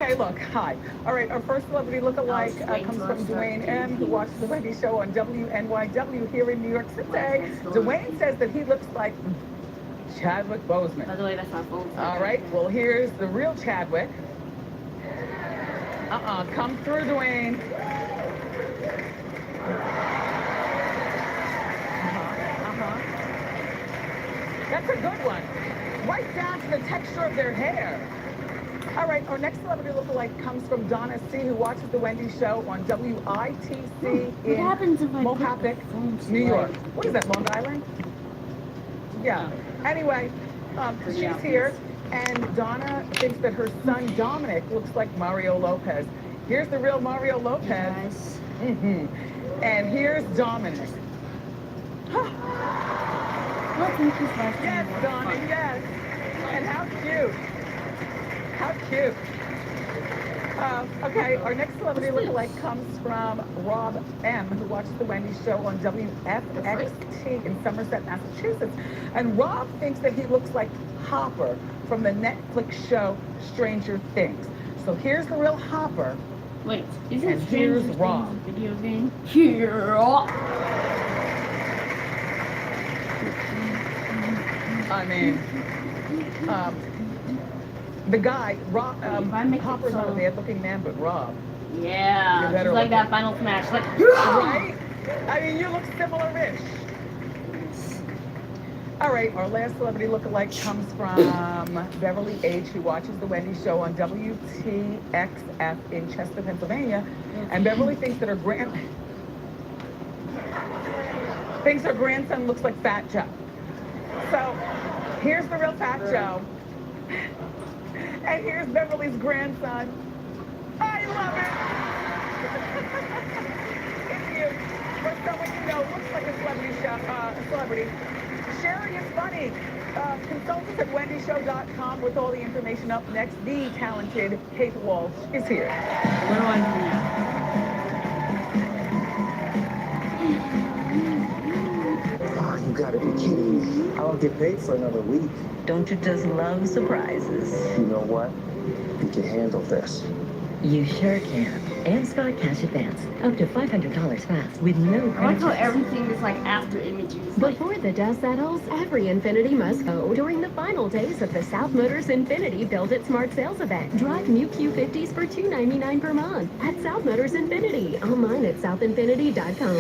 Hey, look, hi. All right, our first celebrity lookalike comes from Dwayne M., who watches the Wendy Show on WNYW here in New York City. Dwayne says that he looks like Chadwick Boseman. By the way, that's my phone. All right, well, here's the real Chadwick. Come through, Dwayne. That's a good one. Right down to the texture of their hair. All right, our next celebrity lookalike comes from Donna C., who watches the Wendy Show on WITC in Mohabit, New York. What is that, Long Island? Yeah. Anyway, she's here, and Donna thinks that her son Dominic looks like Mario Lopez. Here's the real Mario Lopez. Yes. And here's Dominic. Yes, Donna, yes. And how cute. How cute. Okay, our next celebrity lookalike comes from Rob M., who watches the Wendy Show on WFXT in Somerset, Massachusetts. And Rob thinks that he looks like Hopper from the Netflix show Stranger Things. So here's the real Hopper. Wait, isn't and here's Rob. A video game? Here. I mean, the guy, Rob, Hopper's not a bad-looking man, but Rob. Yeah, it's like that Final Smash. Like, right? I mean, you look similar-ish. All right, our last celebrity lookalike comes from Beverly H., who watches the Wendy Show on WTXF in Chester, Pennsylvania. And Beverly thinks that her grandson looks like Fat Joe. So here's the real Fat Joe. And here's Beverly's grandson. I love it. It's you. For someone you know looks like a celebrity. Sharing is funny. Consult us at wendyshow.com with all the information. Up next, the talented Kate Walsh is here. What do I do now? Oh, you gotta be kidding me. I don't get paid for another week. Don't you just love surprises? You know what? You can handle this. You sure can. Amscot Cash Advance. Up to $500 fast with no I like how credit. everything is like after images. Like, Before the dust settles, every Infiniti must go during the final days of the South Motors Infiniti Build It Smart Sales Event. Drive new Q50s for $299 per month at South Motors Infiniti. Online at southinfinity.com.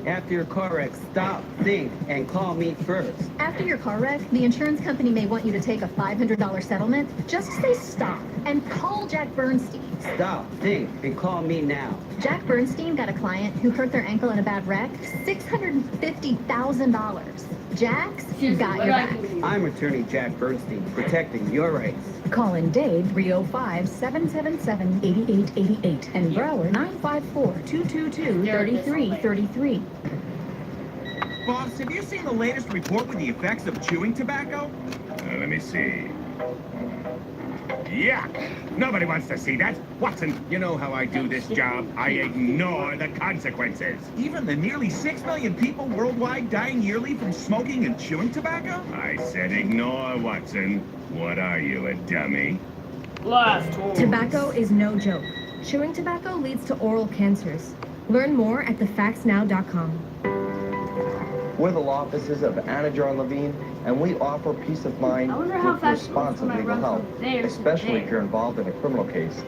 After your car wreck, stop, think, and call me first. After your car wreck, the insurance company may want you to take a $500 settlement. Just say stop and call Jack Bernstein. Stop, think, and call me now. Jack Bernstein got a client who hurt their ankle in a bad wreck. $650,000. Jack's got your back. I'm attorney Jack Bernstein, protecting your rights. Call in Dade 305-777-8888 and Broward 954-222-3333. Boss, have you seen the latest report with the effects of chewing tobacco? Let me see. Yuck! Nobody wants to see that. Watson, you know how I do this job. I ignore the consequences. Even the nearly 6 million people worldwide dying yearly from smoking and chewing tobacco? I said ignore, Watson. What are you, a dummy? last one. Tobacco is no joke. Chewing tobacco leads to oral cancers. Learn more at thefactsnow.com. We're the law offices of Anna John Levine, and we offer peace of mind with responsive legal help, especially if you're involved in a criminal case.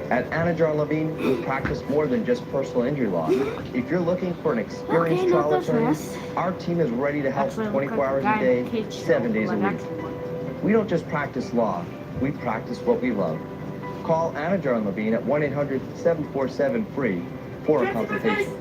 At Anna John Levine, we practice more than just personal injury law. If you're looking for an experienced trial attorney, our team is ready to help 24 hours a day, 7 days a week. We don't just practice law, we practice what we love. Call Anna John Levine at 1-800-747-FREE for a consultation.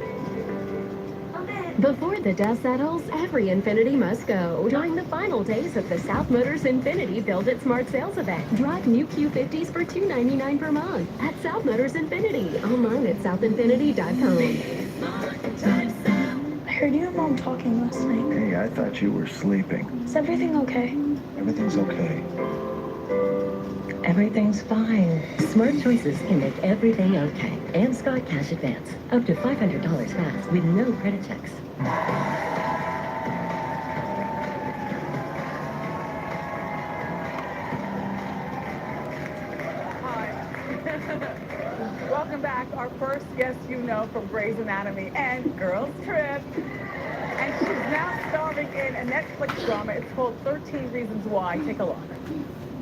Before the dust settles, every Infiniti must go during the final days of the South Motors Infiniti Build It Smart Sales Event. Drive new Q50s for $299 per month at South Motors Infiniti. Online at southinfinity.com. I heard you and Mom talking last night. Hey, I thought you were sleeping. Is everything okay? Everything's okay. Everything's fine. Smart choices can make everything okay. Amscot Cash Advance. Up to $500 fast with no credit checks. Welcome back. Our first guest you know from Grey's Anatomy and Girls Trip. And she's now starring in a Netflix drama. It's called 13 Reasons Why. Take a look.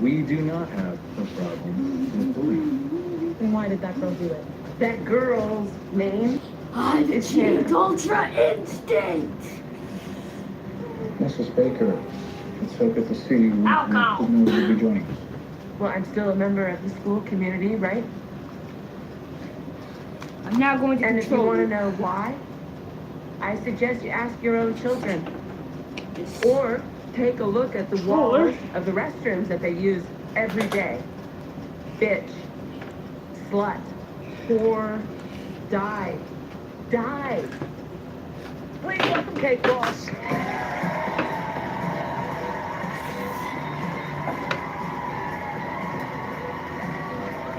We do not have a problem with bullying. Then why did that girl do it? That girl's name is Shannon. Ultra Instinct. Mrs. Baker, it's so good to see you. Alcohol. We didn't know you'd be joining us. Well, I'm still a member of the school community, right? I'm now going to And if you control want to know why, I suggest you ask your own children. Or take a look at the walls of the restrooms that they use every day. Bitch, slut, whore, die. Die. Please welcome Kate Walsh.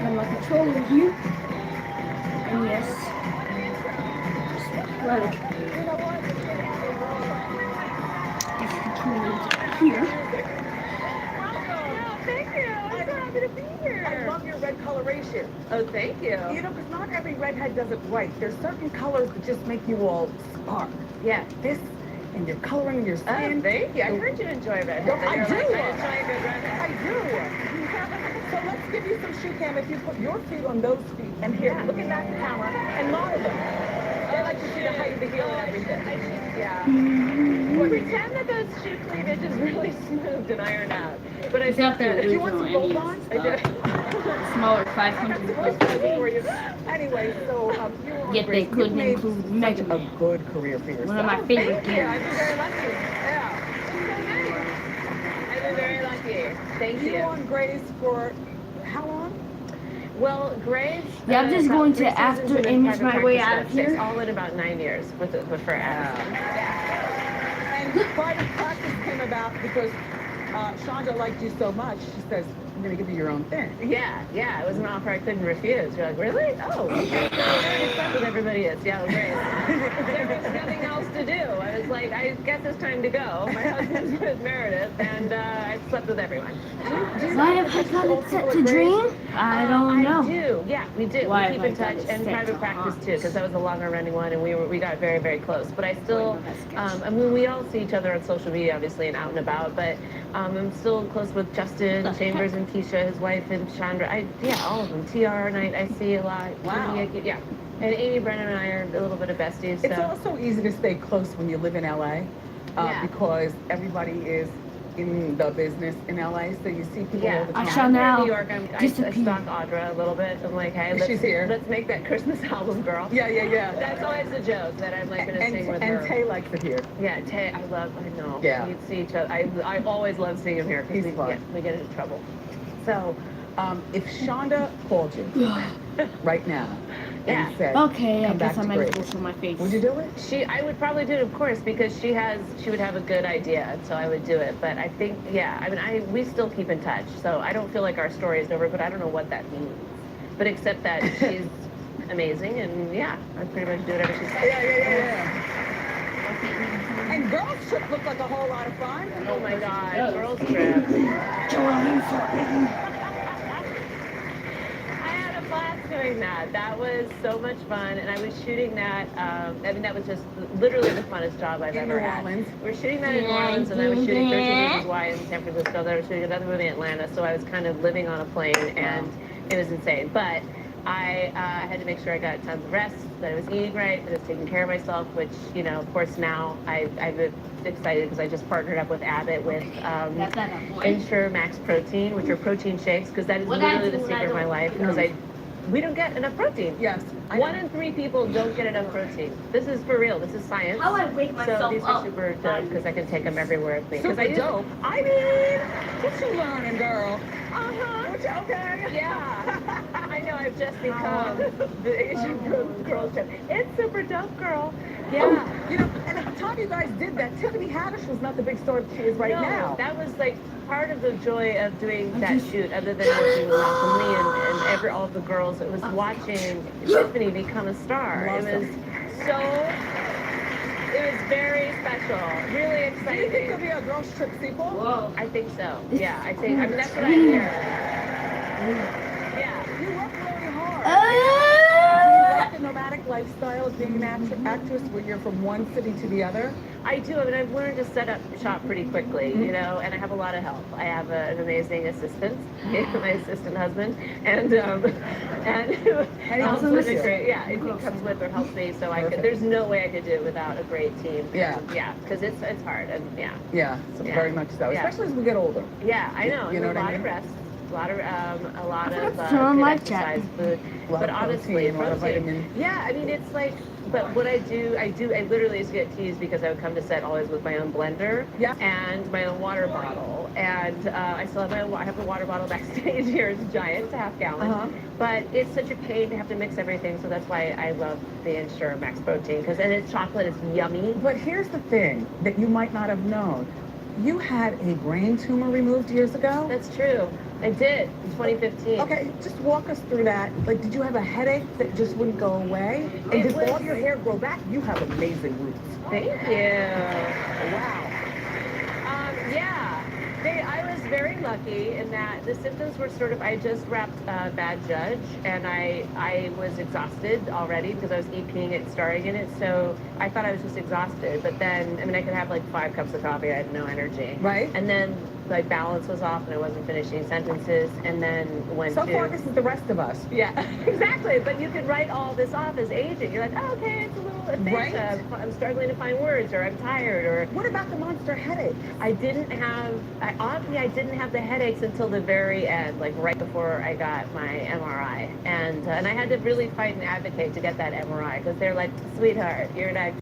I'm not controlling you. And yes. Like, it's controlled here. Thank you. I'm so happy to be here. I love your red coloration. Oh, thank you. You know, because not every redhead does it right. There's certain colors that just make you all spark. Yeah. This, and your coloring, your skin. Oh, thank you. I heard you enjoy redheads. I do. I enjoy a good redhead. I do. So let's give you some shoe cam. If you put your feet on those feet, and here, look at that camera, and model them. I like to see the height of the heel and everything. Yeah. Pretend that those shoe cleavage is really smooth and ironed out. But I think that if you want some gold on, Smaller 500 for you. Anyway, so you were Yet they couldn't include Mega a Man. good career for yourself. One of my favorite games. I've been very lucky. Yeah. I've been very lucky. Thank you. You were on Grey's for how long? Well, Grey's. Yeah, I'm just about going 3 to seasons after and then image private my way practice out of about 6, here. all in about 9 years with for ads. And private practice came about because Shonda liked you so much. She says, I'm going to give you your own thing. Yeah. It was an offer I couldn't refuse. You're like, really? Oh, okay. So very stuck with everybody is. Yeah, great. There was nothing else to do. I was like, I guess it's time to go. My husband's with Meredith, and I slept with everyone. Why have I got it set to dream? I don't know. I do. Yeah, we do. Why We keep have in I got touch, it and set private to practice haunt? too, because that was a longer running one, and we got very, very close. But I still, I mean, we all see each other on social media, obviously, and out and about. But I'm still close with Justin Chambers and Keisha, his wife, and Chandra. All of them. TR Night, I see a lot. Wow. Yeah. And Amy Brennan and I are a little bit of besties. It's So. also easy to stay close when you live in LA because everybody is in the business in LA, so you see people all the time. I shall now in New York, I disappear. stalk Audra a little bit. I'm like, hey, She's here. let's make that Christmas album, girl. Yeah. That's always the joke that I'm like gonna sing with her. And Tay likes it here. Yeah, Tay, I know. Yeah. You'd see each other. I always love seeing him here He's because fun. we get into trouble. So, if Shonda called you right now and said, Okay, I come back guess I to might as Grey's, well show my face. would you do it? I would probably do it, of course, because she would have a good idea, so I would do it. But I think, we still keep in touch, so I don't feel like our story is over, but I don't know what that means. But except that she's amazing, and I pretty much do whatever she says. Yeah. And Girls Trip looked like a whole lot of fun. Oh my God, Girls Trip. Doing that. That was so much fun, and I was shooting that. That was just literally the funnest job I've ever had. New Orleans. We're shooting that in New Orleans, and I was shooting 13 Reasons Why in San Francisco. Then I was shooting another movie in Atlanta, so I was kind of living on a plane, and it was insane. But I had to make sure I got tons of rest, that I was eating right, that I was taking care of myself, which, of course, now I'm excited because I just partnered up with Abbott with Ensure Max Protein, which are protein shakes, because that is literally the secret of my life, because we don't get enough protein. Yes. 1 in 3 people don't get enough protein. This is for real. This is science. How I wake myself So these are up. super dope because I can take them everywhere with me. 'Cause Super dope. I mean, what you learning, girl? Okay. Yeah. I know. I've just become the Asian girl chef. It's super dope, girl. Yeah. And at the time you guys did that, Tiffany Haddish was not the big star she is right No, now. that was like part of the joy of doing that shoot, other than working with Malcolm Lee and all of the girls. It was watching Tiffany become a star. It was very special, really exciting. Do you think there'll be a Girls Trip sequel? Whoa, I think so. Yeah, that's what I hear. Yeah. You work really lifestyle of being an actress where you're from one city to the other? I do. I mean, I've learned to set up shop pretty quickly, you know, and I have a lot of help. I have an amazing assistant, my assistant husband, and he also comes with you. great. Yeah, he comes with or helps me, so I could. There's no way I could do it without a great team. Yeah. Yeah, because it's hard, and yeah. Yeah, so very much so, especially as we get older. Yeah, I know. You know what I mean? A lot of rest, a lot of good my exercise, food. But honestly, protein. Yeah, I mean, it's like. But what I literally used to get teased because I would come to set always with my own blender and my own water bottle. And I still have I have a water bottle backstage here. It's giant, it's a half gallon. But it's such a pain to have to mix everything. So that's why I love the Ensure Max Protein, because and its chocolate is yummy. But here's the thing that you might not have known. You had a brain tumor removed years ago? That's true. I did in 2015. Okay, just walk us through that. Like, did you have a headache that just wouldn't go away? And did all your hair grow back? You have amazing roots. Thank you. Wow. Yeah. I was very lucky in that the symptoms were sort of, I just wrapped Bad Judge, and I was exhausted already because I was EPing it, starring in it, so I thought I was just exhausted. But then, I mean, I could have like 5 cups of coffee, I had no energy. Right. And then my balance was off and I wasn't finishing sentences, and then went so far, this is the rest of us. Yeah, exactly. But you could write all this off as aging. You're like, oh, okay, it's a little offensive. Right. I'm struggling to find words, or I'm tired, or... What about the monster headache? I didn't have the headaches until the very end, like right before I got my MRI. And I had to really fight and advocate to get that MRI, because they're like, sweetheart, you're not